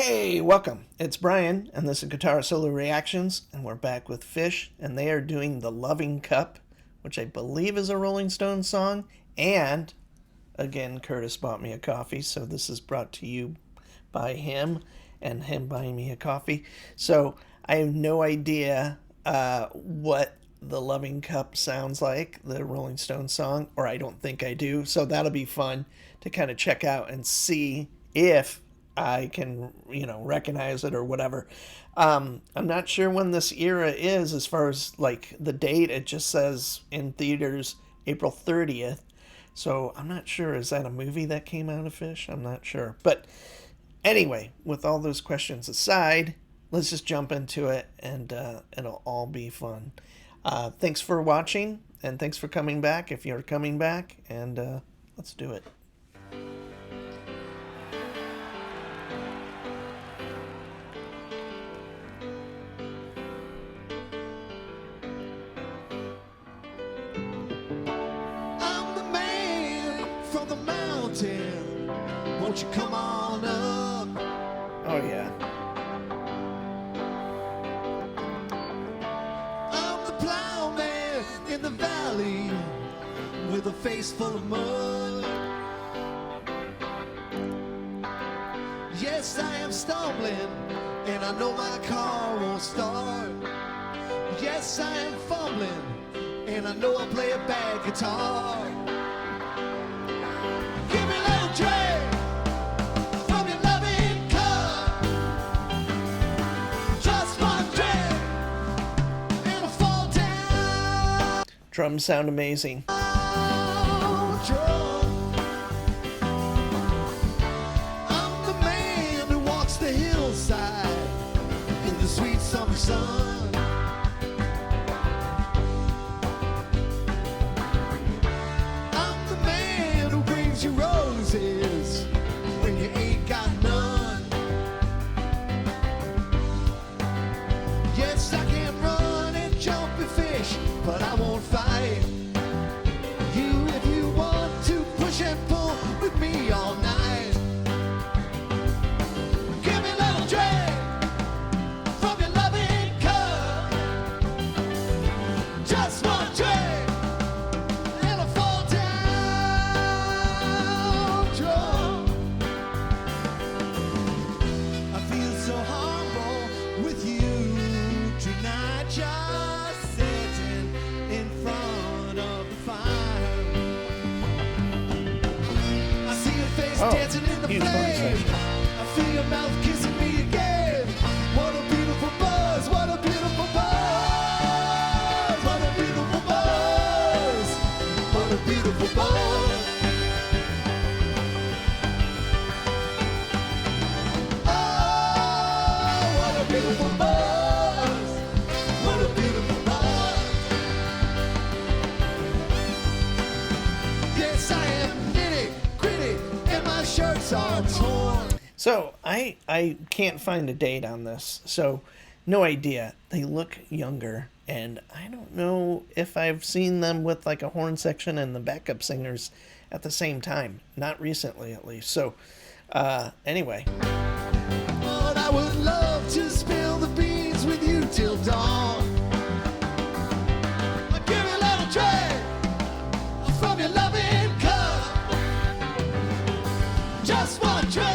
Hey, welcome. It's Brian, and this is Guitar Solo Reactions, and we're back with PHISH, and they are doing The Loving Cup, which I believe is a Rolling Stones song, and, again, Curtis bought me a coffee, so this is brought to you by him, and him buying me a coffee. So, I have no idea what The Loving Cup sounds like, the Rolling Stones song, or I don't think I do, so that'll be fun to kind of check out and see if I can, recognize it or whatever. I'm not sure when this era is as far as like the date. It just says in theaters April 30th. So I'm not sure. Is that a movie that came out of PHISH? I'm not sure. But anyway, with all those questions aside, let's just jump into it and it'll all be fun. Thanks for watching and thanks for coming back if you're coming back. And let's do it. Won't you come on up? Oh yeah. I'm the plowman in the valley with a face full of mud. Yes, I am stumbling and I know my car won't start. Yes, I am fumbling and I know I play a bad guitar. Give me a little drink from your loving cup. Just one drink and I'll fall down. Drums sound amazing. I'm the man who walks the hillside in the sweet summer sun. Your roses when you ain't got none. Yes, I can run and jump and fish, but I won't fight you if you want to push and pull with me all night. Give me a little drink from your loving cup. Just one drink. Just sitting in front of the fire. I see your face dancing in the flame. I feel your mouth kissing me again. What a beautiful buzz, what a beautiful buzz. What a beautiful buzz. What a beautiful buzz. Oh, what a beautiful buzz. So I can't find a date on this, so no idea. They look younger, and I don't know if I've seen them with like a horn section and the backup singers at the same time. Not recently, at least. So anyway. But I would love to spill the beans with you till dawn. I'll give you a little drink from your loving cup. Just one drink.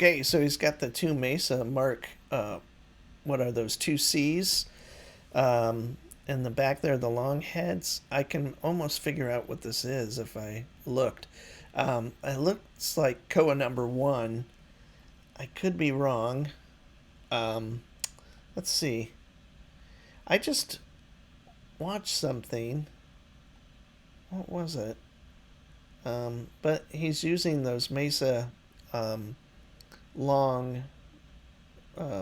Okay, so he's got the two Mesa Mark. What are those, two C's? In the back there, the long heads. I can almost figure out what this is if I looked. It looks like Koa number one. I could be wrong. Um, let's see. I just watched something. What was it? But he's using those Mesa long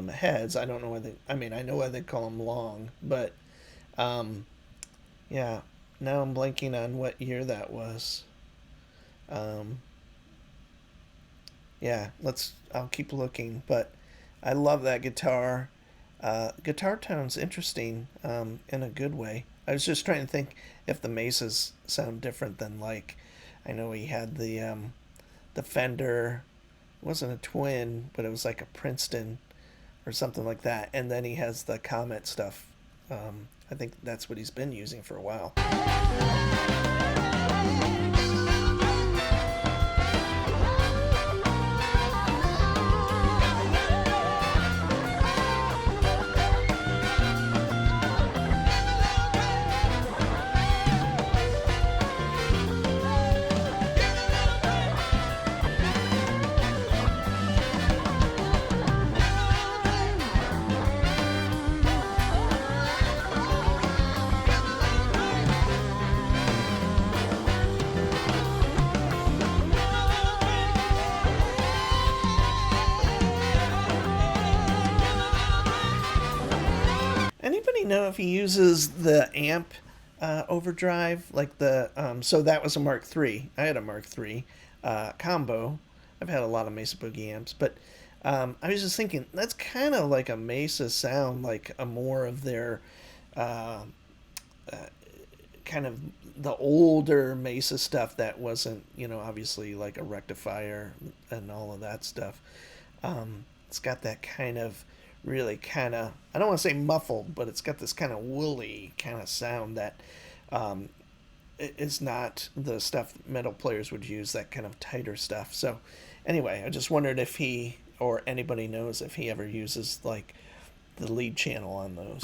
heads. I don't know why they. I mean, I know why they call them long, but um, yeah. Now I'm blanking on what year that was. Um, yeah, let's. I'll keep looking, but I love that guitar. Guitar tone's interesting in a good way. I was just trying to think if the Mesas sound different than like. I know he had the Fender. It wasn't a twin, but it was like a Princeton or something like that. And then he has the Comet stuff. I think that's what he's been using for a while. Anybody know if he uses the amp overdrive, like the so that was a Mark III. I had a Mark III combo. I've had a lot of Mesa Boogie amps, but I was just thinking that's kind of like a Mesa sound, like a more of their uh, kind of the older Mesa stuff that wasn't, obviously like a rectifier and all of that stuff. It's got that kind of really kind of, I don't want to say muffled, but it's got this kind of woolly kind of sound that um, is not the stuff metal players would use, that kind of tighter stuff. So anyway, I just wondered if he or anybody knows if he ever uses like the lead channel on those.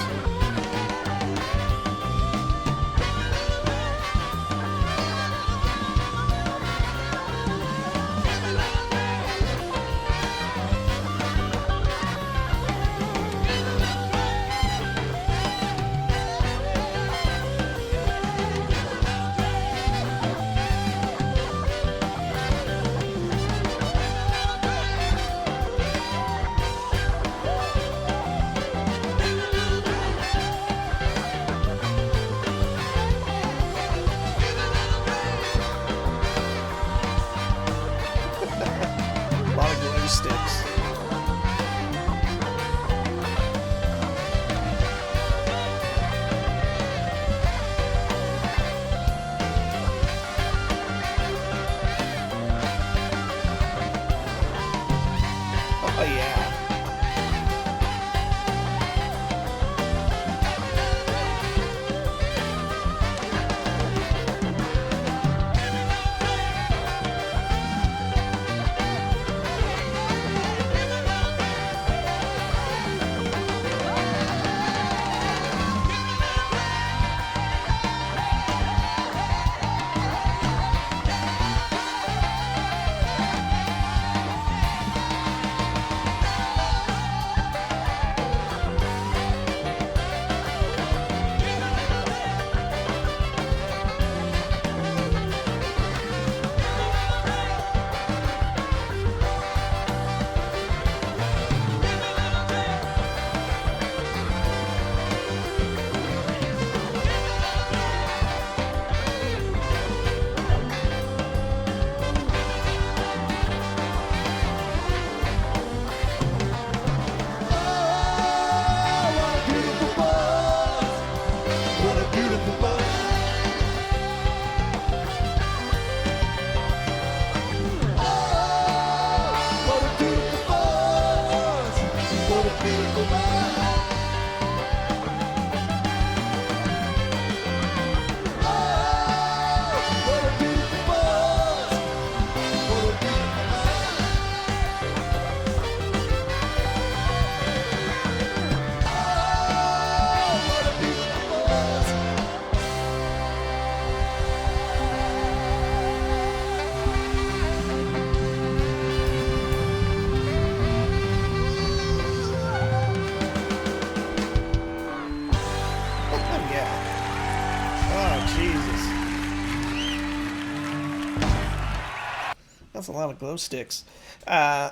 That's a lot of glow sticks. Uh,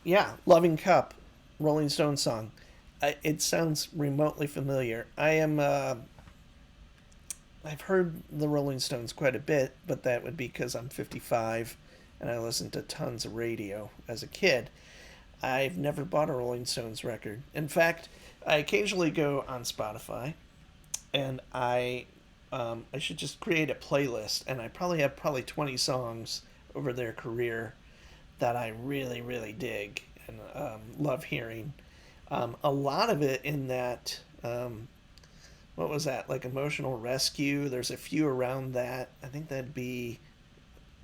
yeah, Loving Cup, Rolling Stone song. It sounds remotely familiar. I've heard the Rolling Stones quite a bit, but that would be because I'm 55 and I listened to tons of radio as a kid. I've never bought a Rolling Stones record. In fact, I occasionally go on Spotify and I should just create a playlist, and I probably have 20 songs over their career that I really really dig and love hearing. A lot of it in that what was that, like Emotional Rescue. There's a few around that. I think that'd be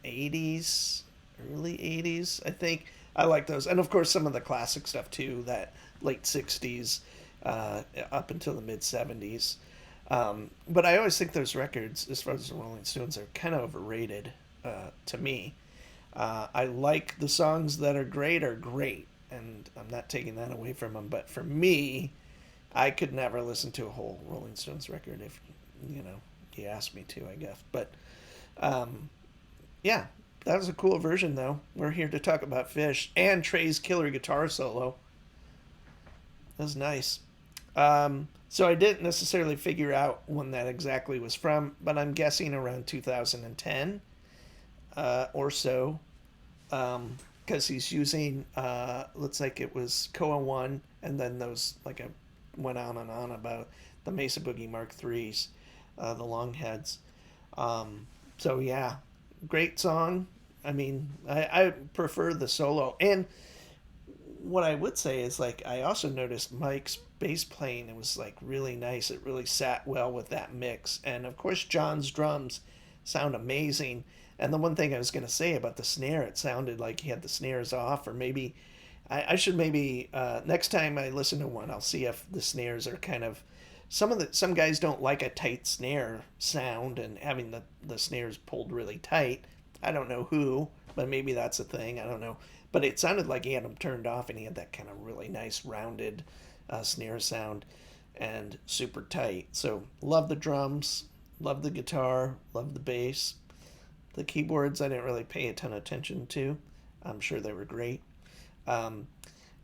80s, early 80s. I think I like those, and of course some of the classic stuff too. That late 60s up until the mid 70s. But I always think those records, as far as the Rolling Stones, are kind of overrated to me. I like the songs that are great, and I'm not taking that away from them. But for me, I could never listen to a whole Rolling Stones record if you asked me to, I guess. But um, yeah, that was a cool version, though. We're here to talk about Phish and Trey's killer guitar solo. That was nice. So I didn't necessarily figure out when that exactly was from, but I'm guessing around 2010 or so, because he's using looks like it was Koa One, and then those like I went on and on about the Mesa Boogie Mark Threes, the long heads. So yeah, great song. I mean, I prefer the solo, and what I would say is like I also noticed Mike's bass playing. It was like really nice. It really sat well with that mix, and of course John's drums sound amazing. And the one thing I was going to say about the snare, it sounded like he had the snares off, or maybe I should maybe next time I listen to one, I'll see if the snares are kind of some guys don't like a tight snare sound and having the snares pulled really tight. I don't know who, but maybe that's a thing. I don't know. But it sounded like he had them turned off and he had that kind of really nice rounded snare sound and super tight. So love the drums, love the guitar, love the bass. The keyboards I didn't really pay a ton of attention to. I'm sure they were great. Um,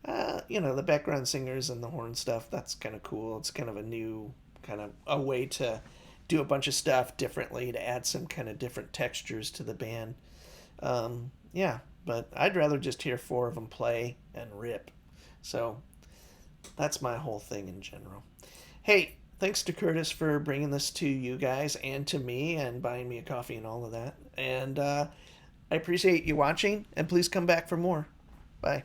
the background singers and the horn stuff, that's kind of cool. It's kind of a new, kind of a way to do a bunch of stuff differently to add some kind of different textures to the band. Yeah, but I'd rather just hear four of them play and rip. So that's my whole thing in general. Hey, thanks to Curtis for bringing this to you guys and to me and buying me a coffee and all of that. And I appreciate you watching, and please come back for more. Bye.